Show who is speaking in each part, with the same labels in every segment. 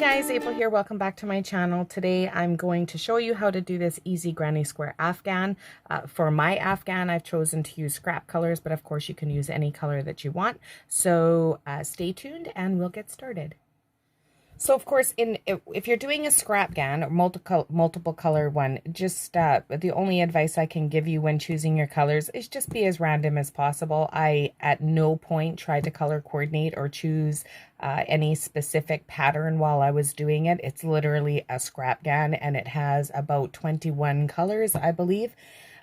Speaker 1: guys, April here. Welcome back to my channel. Today I'm going to show you how to do this easy granny square Afghan. For my Afghan, I've chosen to use scrap colors, but of course you can use any color that you want. So stay tuned and we'll get started. So of course, if you're doing a Scrapghan or multiple color one, just the only advice I can give you when choosing your colors is just be as random as possible. I at no point tried to color coordinate or choose any specific pattern while I was doing it. It's literally a Scrapghan and it has about 21 colors, I believe.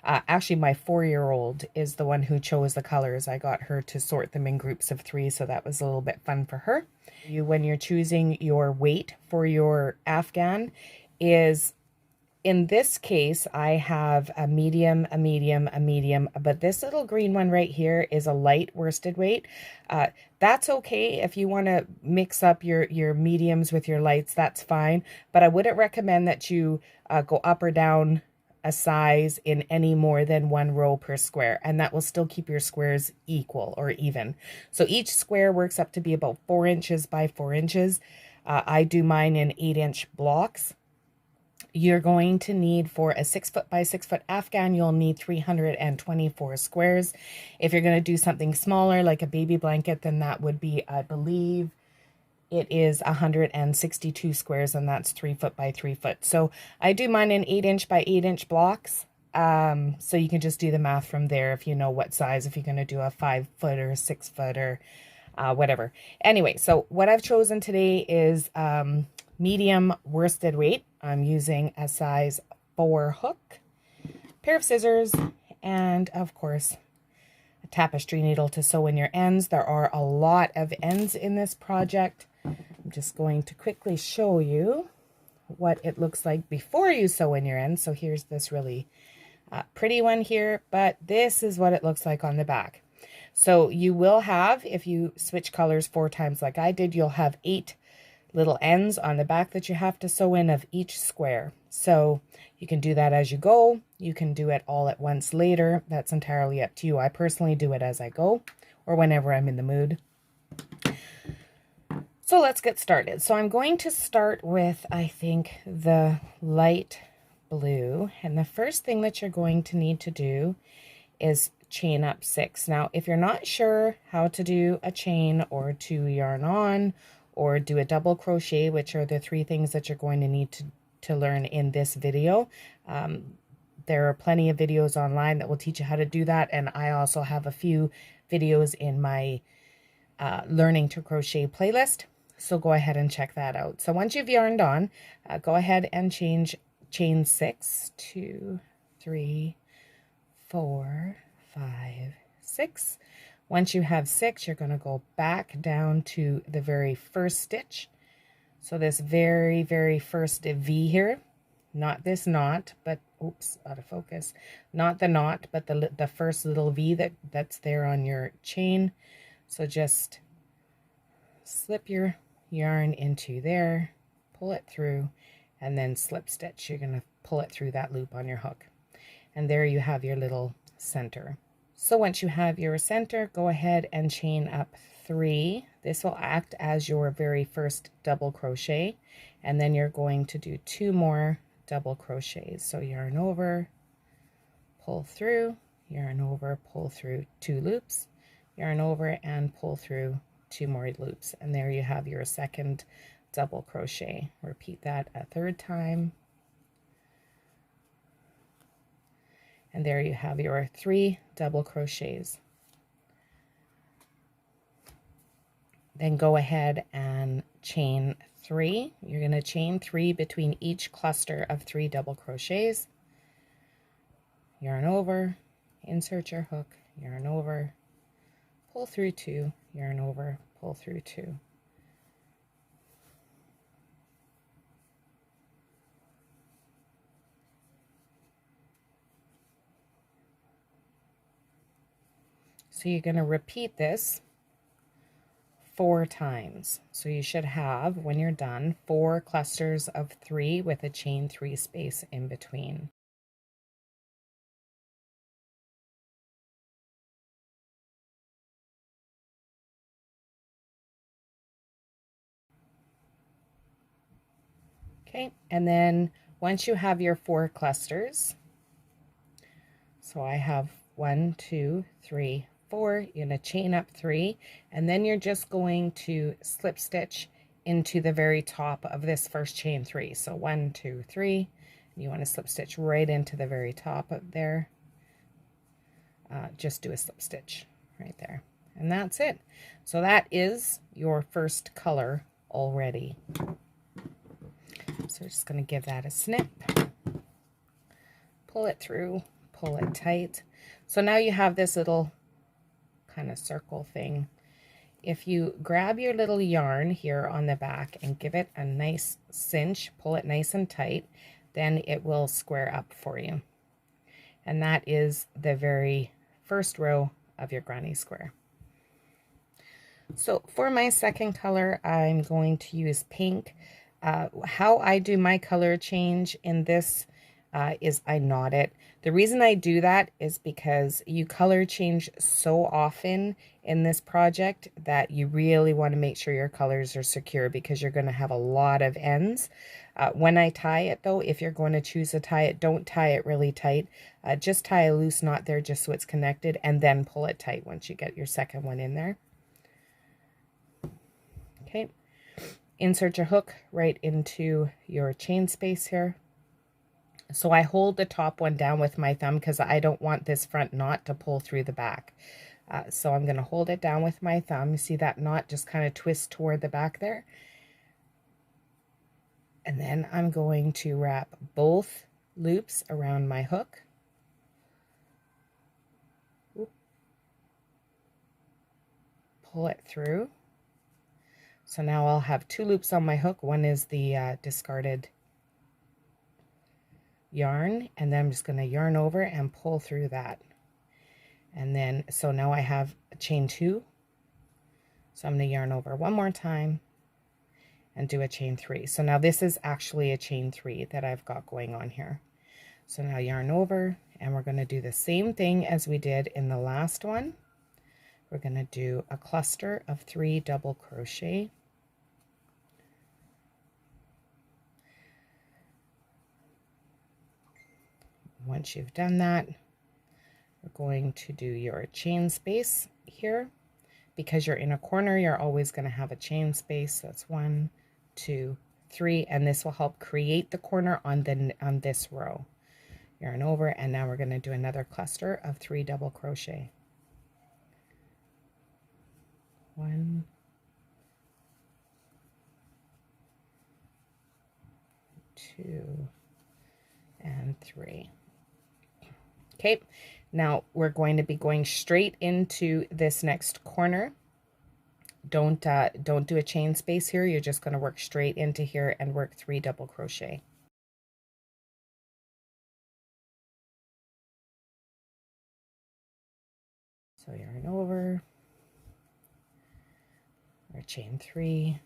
Speaker 1: Actually, my 4-year-old is the one who chose the colors. I got her to sort them in groups of 3, so that was a little bit fun for her. When you're choosing your weight for your Afghan is, in this case, I have a medium, a medium, a medium, but this little green one right here is a light worsted weight. That's okay if you want to mix up your mediums with your lights, that's fine, but I wouldn't recommend that you go up or down a size in any more than 1 row per square, and that will still keep your squares equal or even. So each square works up to be about 4 inches by 4 inches. I do mine in 8-inch blocks. You're going to need, for a 6 foot by 6 foot Afghan, you'll need 324 squares. If you're going to do something smaller like a baby blanket, then that would be, I believe, it is 162 squares, and that's 3 foot by 3 foot. So I do mine in 8-inch by 8-inch blocks. So you can just do the math from there if you know what size, if you're going to do a 5 foot or 6 foot or whatever. Anyway, so what I've chosen today is medium worsted weight. I'm using a size 4 hook, pair of scissors, and of course a tapestry needle to sew in your ends. There are a lot of ends in this project. I'm just going to quickly show you what it looks like before you sew in your ends. So here's this really pretty one here, but this is what it looks like on the back. So you will have, if you switch colors 4 times like I did, you'll have 8 little ends on the back that you have to sew in of each square. So you can do that as you go. You can do it all at once later. That's entirely up to you. I personally do it as I go or whenever I'm in the mood. So let's get started. So I'm going to start with, I think, the light blue. And the first thing that you're going to need to do is chain up 6. Now, if you're not sure how to do a chain or to yarn on or do a double crochet, which are the 3 things that you're going to need to learn in this video, there are plenty of videos online that will teach you how to do that. And I also have a few videos in my learning to crochet playlist. So go ahead and check that out. So once you've yarned on, go ahead and chain 6, 2, 3, 4, 5, 6. Once you have 6, you're going to go back down to the very first stitch. So this very, very first V here, not this knot, but oops, out of focus. Not the knot, but the first little V that's there on your chain. So just slip your yarn into there, pull it through, and then slip stitch. You're going to pull it through that loop on your hook. And there you have your little center. So once you have your center, go ahead and chain up 3. This will act as your very first double crochet, and then you're going to do 2 more double crochets. So yarn over, pull through, yarn over, pull through 2 loops, yarn over and pull through 2 more loops, and there you have your second double crochet. Repeat that a 3rd time, and there you have your 3 double crochets. Then go ahead and chain 3. You're going to chain 3 between each cluster of 3 double crochets. Yarn over, insert your hook, yarn over, pull through 2, yarn over, pull through 2. So you're going to repeat this 4 times. So you should have, when you're done, 4 clusters of 3 with a chain 3 space in between. Okay, and then once you have your 4 clusters, so I have 1, 2, 3, 4, you're going to chain up 3, and then you're just going to slip stitch into the very top of this first chain 3. So 1, 2, 3, and you want to slip stitch right into the very top of there. Just do a slip stitch right there, and that's it. So that is your first color already. So we're just going to give that a snip, pull it through, pull it tight. So now you have this little kind of circle thing. If you grab your little yarn here on the back and give it a nice cinch, pull it nice and tight, then it will square up for you. And that is the very first row of your granny square. So for my second color, I'm going to use pink. How I do my color change in this is I knot it. The reason I do that is because you color change so often in this project that you really want to make sure your colors are secure, because you're going to have a lot of ends. When I tie it though, if you're going to choose to tie it, don't tie it really tight. Just tie a loose knot there just so it's connected, and then pull it tight once you get your second one in there. Okay. Insert your hook right into your chain space here. So I hold the top one down with my thumb because I don't want this front knot to pull through the back. So I'm going to hold it down with my thumb. You see that knot just kind of twist toward the back there. And then I'm going to wrap both loops around my hook. Pull it through. So now I'll have 2 loops on my hook. One is the discarded yarn, and then I'm just going to yarn over and pull through that. And then, so now I have a chain 2. So I'm going to yarn over one more time and do a chain 3. So now this is actually a chain 3 that I've got going on here. So now yarn over, and we're going to do the same thing as we did in the last one. We're going to do a cluster of 3 double crochet. Once you've done that, we're going to do your chain space here. Because you're in a corner, you're always going to have a chain space. So that's 1, 2, 3, and this will help create the corner on this row. Yarn over, and now we're going to do another cluster of 3 double crochet. 1, 2, and 3. Okay, now we're going to be going straight into this next corner. Don't do a chain space here. You're just going to work straight into here and work 3 double crochet. So yarn over, or chain 3.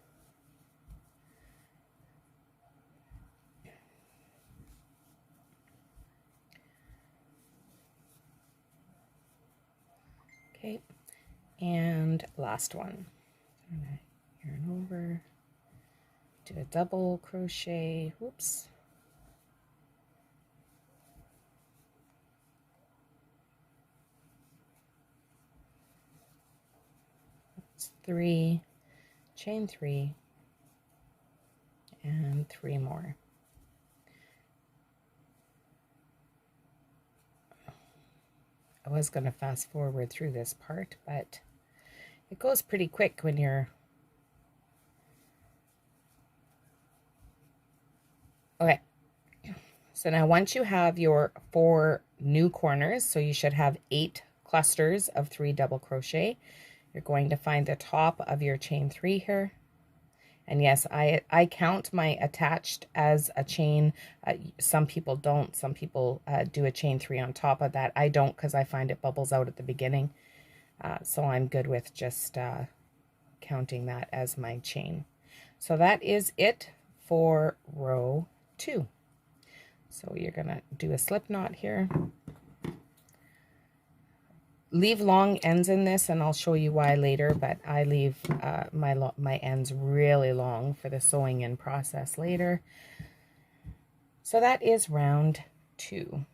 Speaker 1: Okay, and last one. Yarn over, do a double crochet, whoops. That's 3, chain 3, and 3 more. I was going to fast forward through this part, but it goes pretty quick when you're... Okay, so now once you have your 4 new corners, so you should have 8 clusters of 3 double crochet, you're going to find the top of your chain 3 here. And yes, I count my attached as a chain. Some people don't. Some people do a chain 3 on top of that. I don't, because I find it bubbles out at the beginning. So I'm good with just counting that as my chain. So that is it for row 2. So you're going to do a slip knot here. Leave long ends in this, and I'll show you why later, but I leave my ends really long for the sewing in process later. So that is round 2.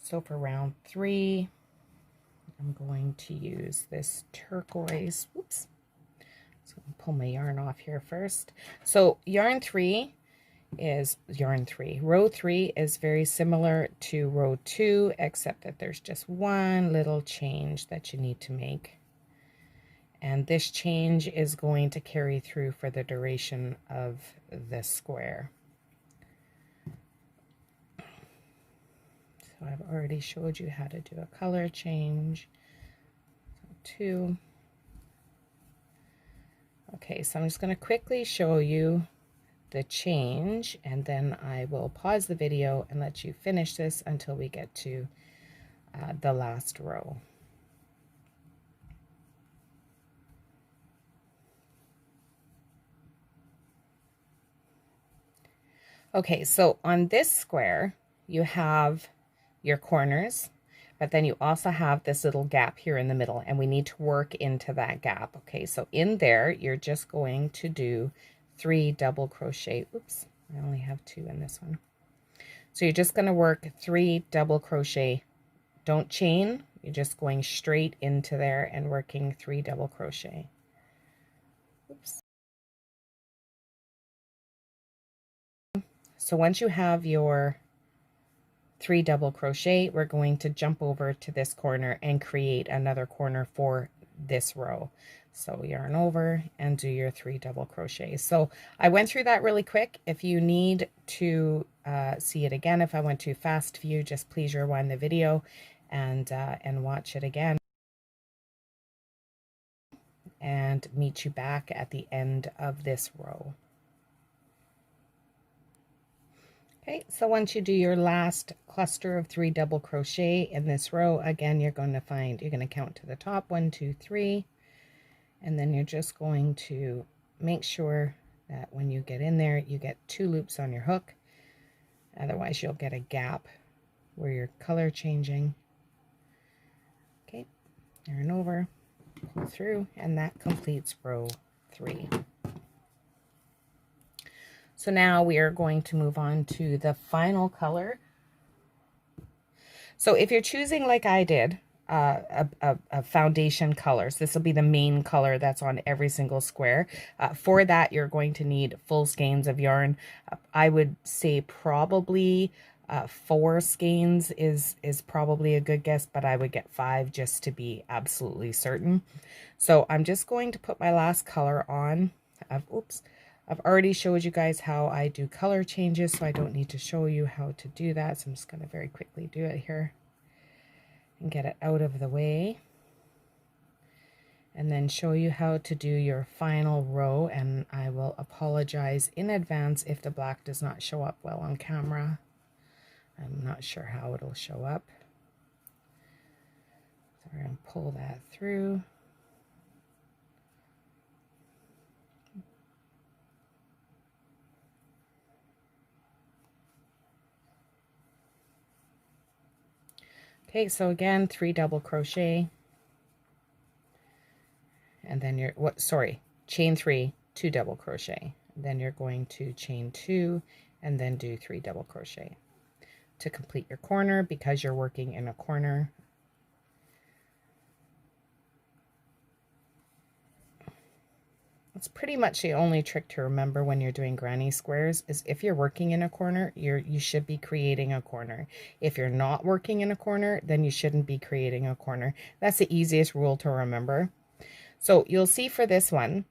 Speaker 1: So for round 3, I'm going to use this turquoise. Oops. So I'll pull my yarn off here first. So row 3 is very similar to row 2, except that there's just one little change that you need to make. And this change is going to carry through for the duration of this square. So I've already showed you how to do a color change. So 2. Okay, so I'm just going to quickly show you the change, and then I will pause the video and let you finish this until we get to the last row. Okay, so on this square, you have your corners, but then you also have this little gap here in the middle, and we need to work into that gap. Okay, so in there, you're just going to do 3 double crochet. Oops, I only have 2 in this one. So you're just going to work 3 double crochet. Don't chain, you're just going straight into there and working 3 double crochet. Oops. So once you have your 3 double crochet, we're going to jump over to this corner and create another corner for this row. So yarn over and do your 3 double crochets. So I went through that really quick. If you need to see it again, if I went too fast for you, just please rewind the video and watch it again, and meet you back at the end of this row. Okay, so once you do your last cluster of 3 double crochet in this row, again, you're going to count to the top, 1, 2, 3, and then you're just going to make sure that when you get in there, you get 2 loops on your hook. Otherwise, you'll get a gap where you're color changing. Okay, yarn over, pull through, and that completes row 3. So now we are going to move on to the final color. So if you're choosing, like I did, a foundation colors, this will be the main color that's on every single square. For that, you're going to need full skeins of yarn. I would say probably 4 skeins is probably a good guess, but I would get 5 just to be absolutely certain. So I'm just going to put my last color on. I've already showed you guys how I do color changes, so I don't need to show you how to do that. So I'm just going to very quickly do it here and get it out of the way, and then show you how to do your final row. And I will apologize in advance if the black does not show up well on camera. I'm not sure how it'll show up. So we're going to pull that through. Okay, so again, 3 double crochet, and then chain 3, 2 double crochet. Then you're going to chain 2 and then do 3 double crochet to complete your corner, because you're working in a corner. It's pretty much the only trick to remember when you're doing granny squares, is if you're working in a corner, you should be creating a corner. If you're not working in a corner, then you shouldn't be creating a corner. That's the easiest rule to remember. So you'll see for this one,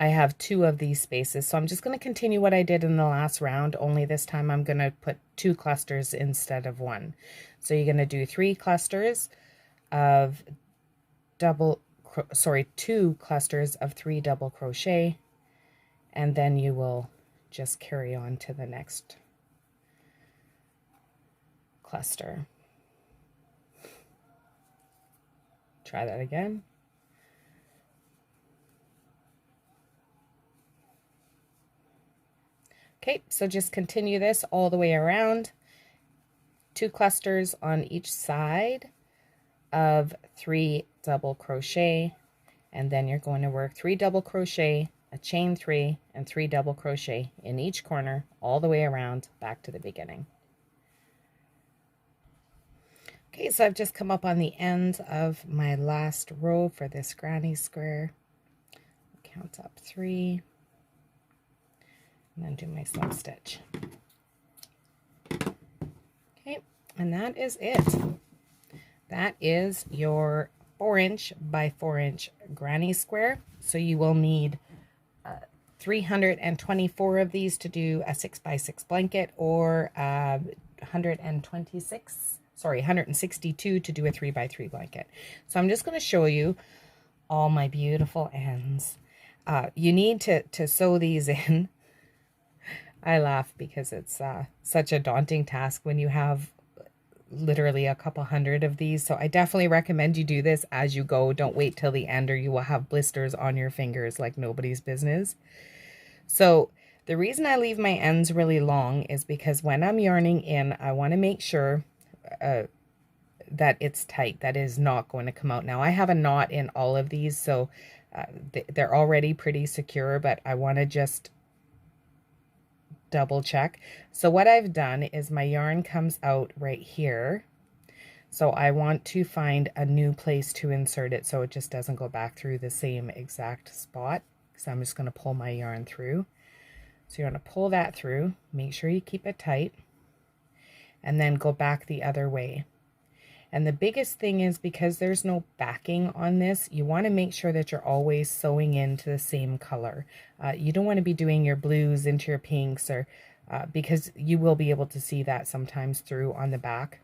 Speaker 1: I have 2 of these spaces. So I'm just going to continue what I did in the last round, only this time I'm going to put 2 clusters instead of 1. So you're going to do 2 clusters of 3 double crochet, and then you will just carry on to the next cluster. Try that again. Okay, so just continue this all the way around. 2 clusters on each side of 3 double crochet, and then you're going to work 3 double crochet a chain 3 and 3 double crochet in each corner all the way around back to the beginning. Okay, so I've just come up on the end of my last row for this granny square. Count up 3 and then do my slip stitch. Okay, and that is it. That is your 4" by 4" granny square. So you will need 324 of these to do a 6 by 6 blanket, or 162 to do a 3 by 3 blanket. So I'm just going to show you all my beautiful ends. You need to sew these in. I laugh because it's such a daunting task when you have literally a couple hundred of these. So I definitely recommend you do this as you go. Don't wait till the end or you will have blisters on your fingers like nobody's business. So the reason I leave my ends really long is because when I'm yarning in, I want to make sure that it's tight, that is not going to come out. Now I have a knot in all of these, so they're already pretty secure, but I want to just double check. So what I've done is my yarn comes out right here. So I want to find a new place to insert it so it just doesn't go back through the same exact spot. So I'm just going to pull my yarn through. So you want to pull that through, make sure you keep it tight, and then go back the other way. And the biggest thing is, because there's no backing on this, you want to make sure that you're always sewing into the same color. You don't want to be doing your blues into your pinks, or because you will be able to see that sometimes through on the back.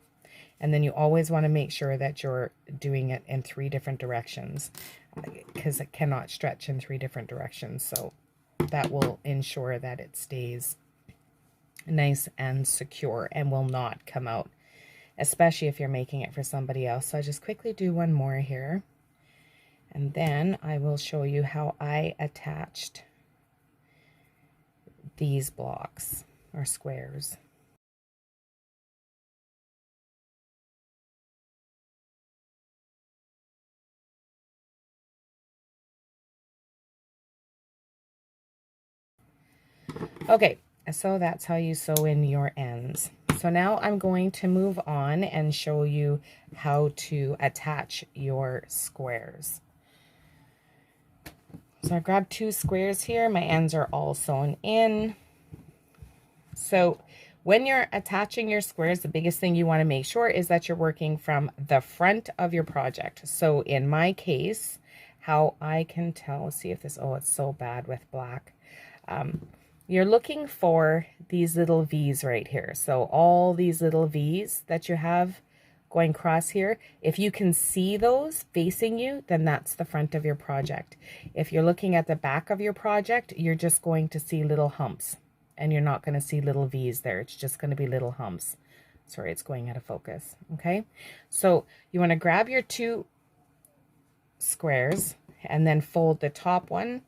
Speaker 1: And then you always want to make sure that you're doing it in 3 different directions, because it cannot stretch in 3 different directions. So that will ensure that it stays nice and secure and will not come out, especially if you're making it for somebody else. So I just quickly do one more here, and then I will show you how I attached these blocks or squares. Okay, so that's how you sew in your ends. So now I'm going to move on and show you how to attach your squares. So I grabbed 2 squares here. My ends are all sewn in. So when you're attaching your squares, the biggest thing you want to make sure is that you're working from the front of your project. So in my case, how I can tell, see if this, oh, it's so bad with black. You're looking for these little V's right here. So all these little V's that you have going across here, if you can see those facing you, then that's the front of your project. If you're looking at the back of your project, you're just going to see little humps, and you're not going to see little V's there. It's just going to be little humps. Sorry, it's going out of focus. Okay, so you want to grab your 2 squares and then fold the top one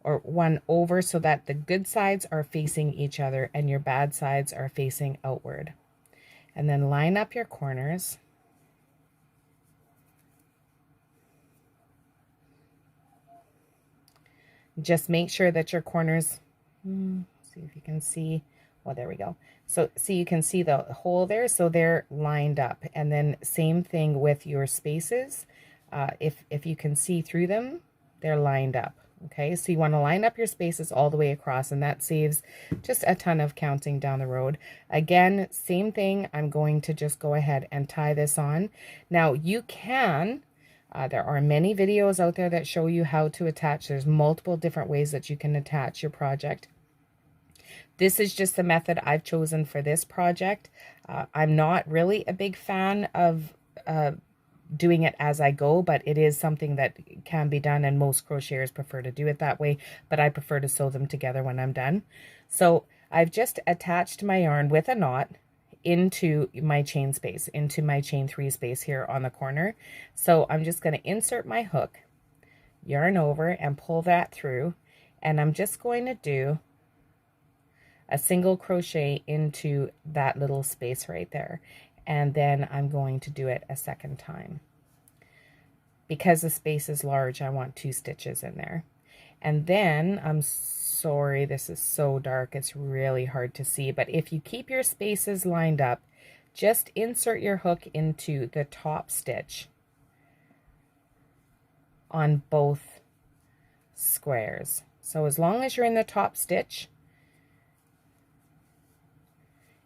Speaker 1: or one over so that the good sides are facing each other and your bad sides are facing outward. And then line up your corners. Just make sure that your corners, see if you can see, well, there we go. So see, you can see the hole there, so they're lined up. And then same thing with your spaces. If you can see through them, they're lined up. Okay, so you want to line up your spaces all the way across, and that saves just a ton of counting down the road. Again, same thing, I'm going to just go ahead and tie this on. Now you can, there are many videos out there that show you how to attach. There's multiple different ways that you can attach your project. This is just the method I've chosen for this project. I'm not really a big fan of doing it as I go, but it is something that can be done, and most crocheters prefer to do it that way, but I prefer to sew them together when I'm done. So I've just attached my yarn with a knot into my chain space, into my chain 3 space here on the corner. So I'm just going to insert my hook, yarn over, and pull that through, and I'm just going to do a single crochet into that little space right there. And then I'm going to do it a second time. Because the space is large, I want 2 stitches in there. And then, I'm sorry, this is so dark, it's really hard to see, but if you keep your spaces lined up, just insert your hook into the top stitch on both squares. So as long as you're in the top stitch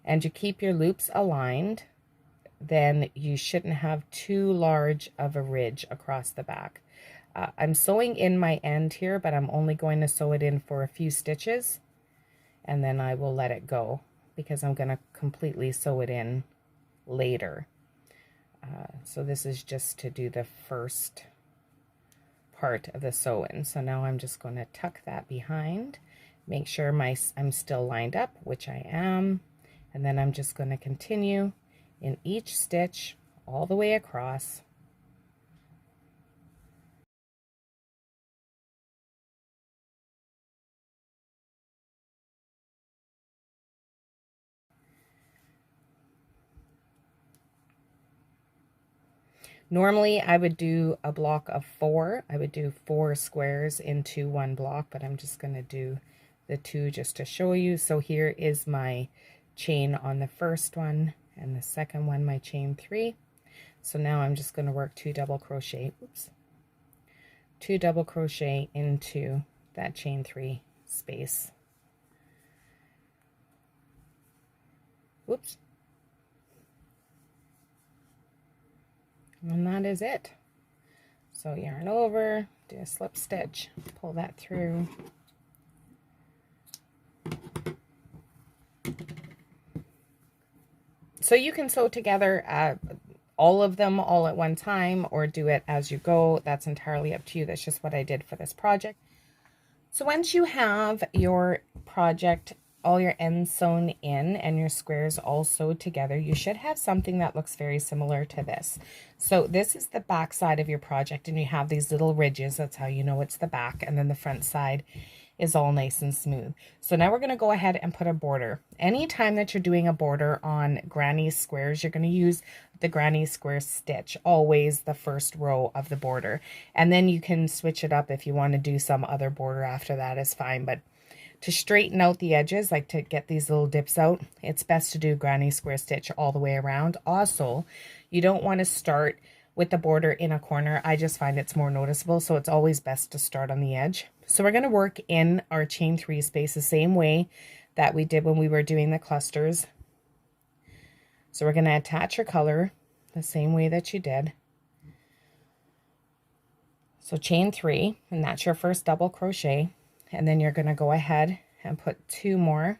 Speaker 1: and you keep your loops aligned, then you shouldn't have too large of a ridge across the back. I'm sewing in my end here, but I'm only going to sew it in for a few stitches, and then I will let it go because I'm going to completely sew it in later. So this is just to do the first part of the sew-in. So now I'm just going to tuck that behind, make sure I'm still lined up, which I am, and then I'm just going to continue in each stitch all the way across. Normally I would do a block of 4. I would do 4 squares into one block, but I'm just going to do the 2 just to show you. So here is my chain on the first one, and the second one my chain 3. So now I'm just going to work 2 double crochet, 2 double crochet into that chain 3 space. Whoops. And that is it. So yarn over, do a slip stitch, pull that through. So you can sew together all of them all at one time, or do it as you go. That's entirely up to you. That's just what I did for this project. So once you have your project, all your ends sewn in and your squares all sewed together, you should have something that looks very similar to this. So this is the back side of your project, and you have these little ridges. That's how you know it's the back. And then the front side is all nice and smooth. So now we're going to go ahead and put a border. Anytime that you're doing a border on granny squares, you're going to use the granny square stitch, always the first row of the border. And then you can switch it up if you want to do some other border after that is fine. But to straighten out the edges, like to get these little dips out, it's best to do granny square stitch all the way around. Also, you don't want to start with the border in a corner. I just find it's more noticeable, so it's always best to start on the edge. So we're going to work in our chain 3 space the same way that we did when we were doing the clusters. So we're going to attach your color the same way that you did. So chain 3, and that's your first double crochet, and then you're going to go ahead and put 2 more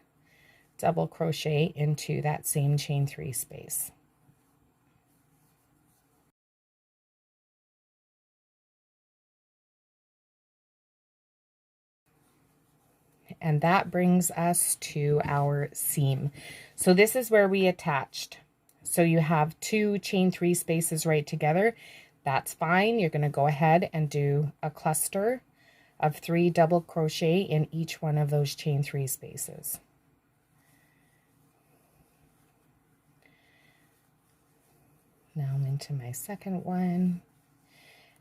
Speaker 1: double crochet into that same chain 3 space. And that brings us to our seam. So this is where we attached. So you have 2 chain 3 spaces right together. That's fine. You're going to go ahead and do a cluster of 3 double crochet in each one of those chain 3 spaces. Now I'm into my second one.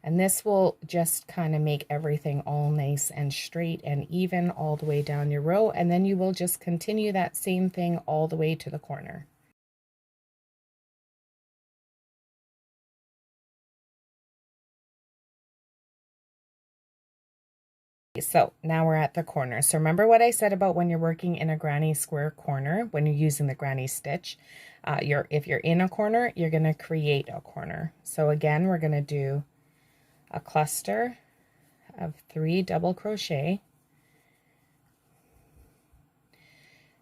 Speaker 1: And this will just kind of make everything all nice and straight and even all the way down your row. And then you will just continue that same thing all the way to the corner. So now we're at the corner. So remember what I said about when you're working in a granny square corner, when you're using the granny stitch, if you're in a corner, you're going to create a corner. So again, we're going to do a cluster of 3 double crochet,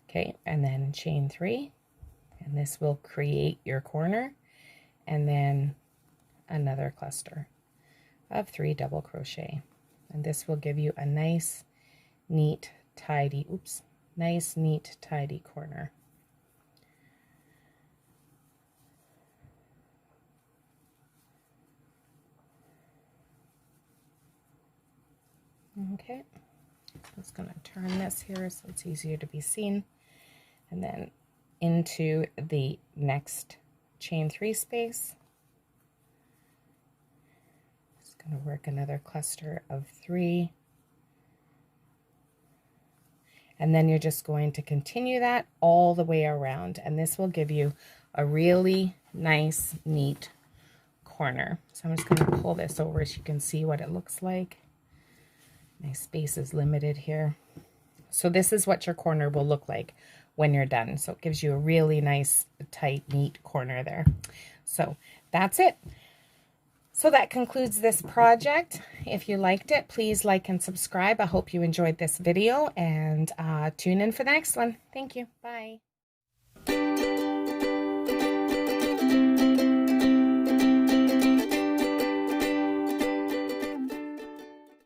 Speaker 1: okay, and then chain 3, and this will create your corner, and then another cluster of 3 double crochet, and this will give you a nice neat tidy corner. Okay, I'm just going to turn this here so it's easier to be seen, and then into the next chain 3 space. Just going to work another cluster of 3 And then you're just going to continue that all the way around. And this will give you a really nice, neat corner. So I'm just going to pull this over so you can see what it looks like. My space is limited here. So this is what your corner will look like when you're done. So it gives you a really nice, tight, neat corner there. So that's it. So that concludes this project. If you liked it, please like and subscribe. I hope you enjoyed this video, and tune in for the next one. Thank you. Bye.